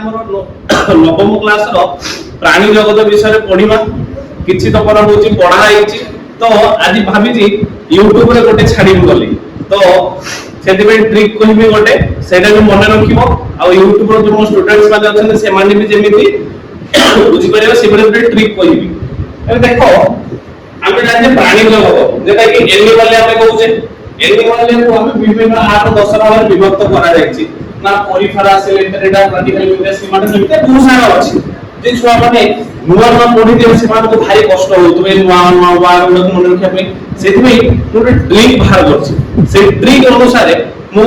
हमर नवम क्लास रो प्राणी जगत विषय पढ़िबा किछि तो पर होची पढ़ा आइछि तो आज भाबी जी YouTube रे गोटे छाडी गली तो सेति पे ट्रिक कहबी गोटे सेटा भी मन रखिबो आ YouTube रो जो स्टूडेंट्स माने अछन से माने भी जेमिति बुझी परिबो से गोटे ट्रिक कहबी ए देखो आमे जाने प्राणी जगत जेटा कि एनिमल आमे कहूचे एनिमल को हमें विभिन्न 8 10 भाग विभक्त करा जायछि ना परिफेरा सिलेंडरेटा प्रैक्टिकल यूनिट सीमाट सहित बहुत सारा अछि जे छुआ माने नुवा नुवा पढि दे सीमाट को भारी कष्ट होतबे नुवा नुवा वार को मन रखिया पे सेति में गोटे ट्रिक बाहर करछि से ट्रिक अनुसार मु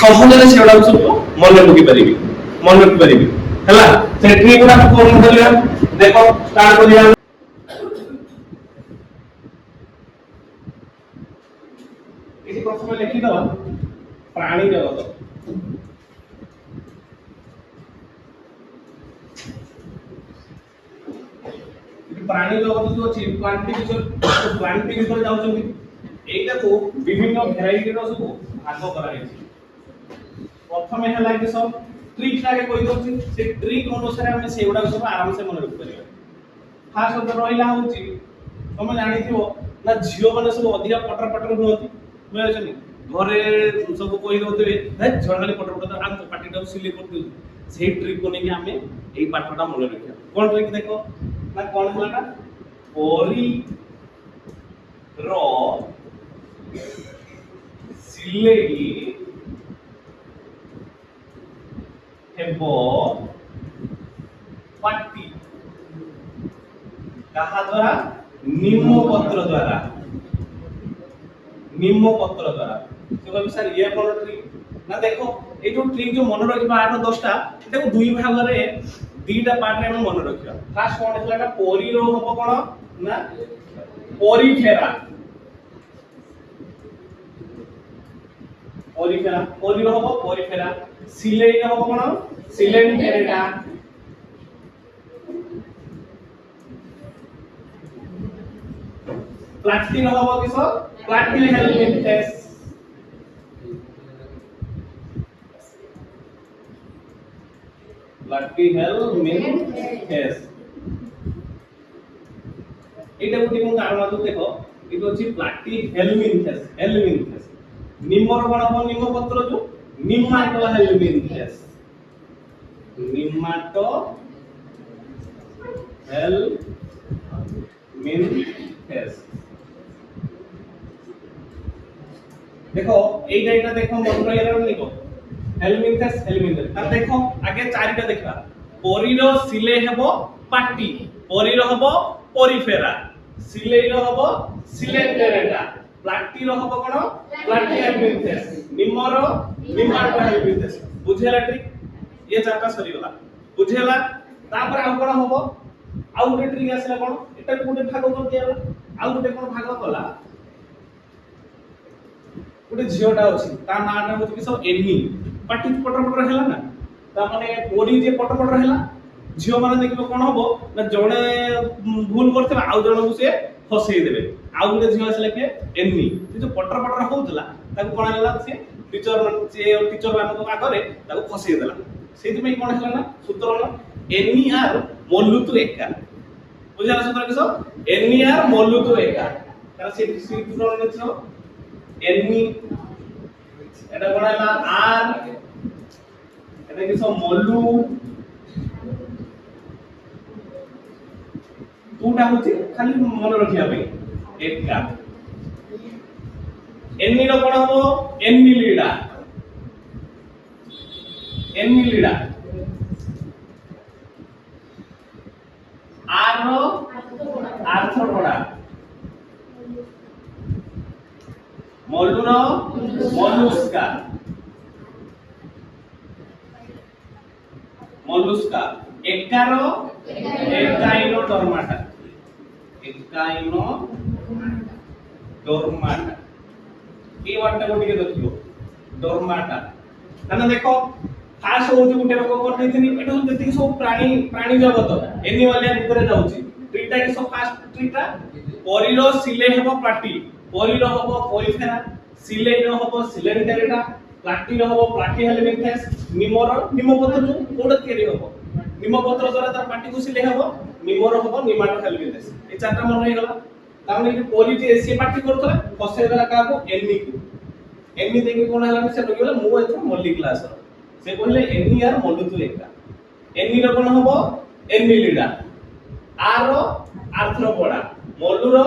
सहजरे सेडा सब मन रखि परिबी हला से ट्रिक गुडा कोन करिया देखो स्टार्ट करिया इसी प्रश्न में लिखि दवा प्राणी जगत प्राणी जगत जो अछि प्लांट भीतर जाउछन एटा को विभिन्न वैरायटी रो सब भाग करा जायछि प्रथमे हला कि सब ट्रिक लागे कोइ दोछि से ट्रिक अनुसार हम सेउडा सब आराम से मन रखि परिबा फास्ट तो रहिला होछि तमे जानि थिबो ना झियो माने सब अधिका पटर पटर होती बुझै छनि घरे सब कोइ दोतबे हे झड़खाली पटर पटर आम पाटीटा सिले कर दिउ सेही ट्रिक को नेकी हमें एई पाठटा मन रखिया कोन ट्रिक देखो ना कोन हलाटा परी रो सिलेई हेबो पाटी कहा द्वारा निम्न पत्र द्वारा तो कभी सर ये कोन ट्रिक ना देखो ए जो ट्रिक जो मन रखिबा 8 10 टा एटा को दुई भाग रे दीटा पार्ट रे हम मन रखिबा फास्ट कोन हलाटा परी रो हबो कोन ना परिफेरा परी रो हबो परिफेरा सिलेई रो हबो कोन सिलेंडरेटा प्लास्टिक हबो किसो प्लास्टिक हेलमेट प्लास्टिक हेलमेट एटा गुटी को कारण तो देखो इतो अछि प्लास्टिक हेलमेट निम्मर कोन हबो निम्म पत्र जो निम्माटो हेलमेट निम्माटो हेलमेट देखो एटा एटा देखो मन रहिला निको हेलमेट ता देखो आगे चारिटा देखा परीरो सिले हेबो पाटी परीरो हबो परिफेरा सिलेई रो हबो सिलेंडरेटा प्लास्टिक रो हबो कोन प्लास्टिक हेलमेट निम्मरो निम्माटो हेलमेट बुझेला ट्रिक ये चारटा सरी गला बुझेला तापर आ कोन हबो आ गुटे ट्रिक आसला कोन एटा गुटे भाग कर दियाला आ गुटे कोन भाग कला गुटे झियोटा अछि ता नाटा होत कि सब एनी पाटी पटर पटर हैला ना ता माने पोरी जे पटर पटर हैला झियो माने देखिबो कोन हबो ना जणे भूल करथबा आ जणे से फसई देबे आ गुटे झियो आसले के एनी जे पटर पटर होतला ताको कोन हैला से टीचर मान को आगरे ताको फसई देला सेति में कोन हैला ना सूत्र ना एनी आर मोलुतु एका बुझाला सूत्र किसो एनी आर मोलुतु एका तार से सूत्र ने छ एनी এটা কোনলা আর এটা কি সব মলু দুটা হচ্ছে খালি মনে রাখিয়া ভাই একটা এনি র কোন হবো এনি লিডা আর র আর্থ পড়া मोलुस्का एकारो एकाइनो डोरमाटा ए वार्ता को टिके देखियो डोरमाटा ताना देखो फास्ट होउची गुटे रोग कर देथिनी एटो जति सब प्राणी जगत एनिमल भितर जाउची ट्रीटा के सब फास्ट ट्रीटा परिरो सिले हेबो पाटी परिरो हबो परिफेरा सिलेई रो हबो सिलेंडरेटा ପ୍ଲାଟି ର ହବ ପ୍ଲାଟି ହେଲିମିନ୍ଥେସ୍ ନିମର ନିମପତ୍ର କୋଡ ତିଆରି ହବ ନିମପତ୍ର ଦ୍ୱାରା ତାର ପାଟି କୁ ସିଲେଇ ହବ ନିମର ହବ ନିମାଟୋ ହେଲିମିନ୍ଥେସ୍ ଏ ଚାରଟା ମନେ ହେଇଗଲା ତାମାନେ ଏ ପଲିଟି ଏସି ପାଟି କରୁଥିଲା ଫସେଇ ଦେଲା କାକୁ ଏନି କୁ एनी देखि कोन हला से लगिला मु एथु मल्ली क्लास से कहले एनी यार मल्लु तू एका एनी रो कोन हबो एनी लीडा आर आर्थ्रो बडा मल्लु रो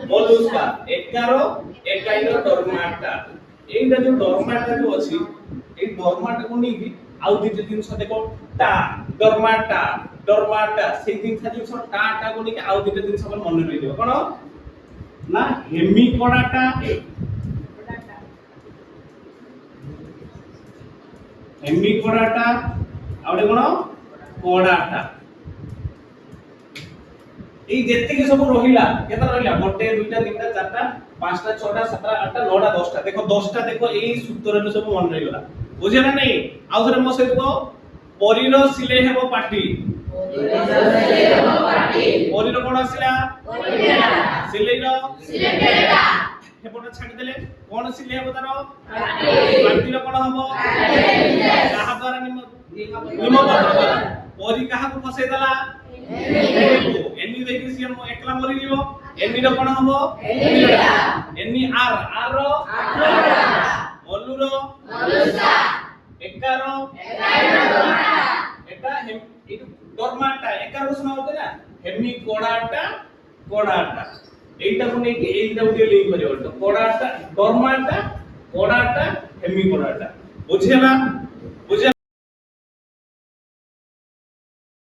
मल्लुस्का एका रो एकाई रो डरमाटा एइटा जो डरमाटा जो अछि ए डरमाटा को नी की आउ दिते दिन से देखो टा डरमाटा से दिन था जो टा टा को नी की आउ दिते दिन से मन रहि दियो कोन ना हेमी कोडाटा एमी कोडाटा आउडे कोन कोडाटा ए जेते के सब रहिला केता रहिला मोटे दुईटा तीनटा चारटा पांचटा छटा सातटा आठटा नौटा 10टा देखो 10टा देखो एई सूत्र रे सब मन रहि गला बुझिला नै आउ थरे मो सहित को परिरो सिले हेबो पाटी परिरो कोन आसिला सिलेइरो सिलेटा हेबोटा छाडी देले कोन सिले हेबो तारो पाटी रो कोन हबो कहा द्वारा निम पत्र परी कहा को फसै दला एनी देखि सी हम एकला मरि लियो एनी रो कोन हबो एनी आर आर रो मल्लु रो मल्लुसा एका रो एटा हेम डरमाटा एका रो सुना होते ना हेमी कोडाटा एटा को नै एटा उठे लिंक करियो तो कोडाटा डरमाटा कोडाटा हेमी कोडाटा बुझिला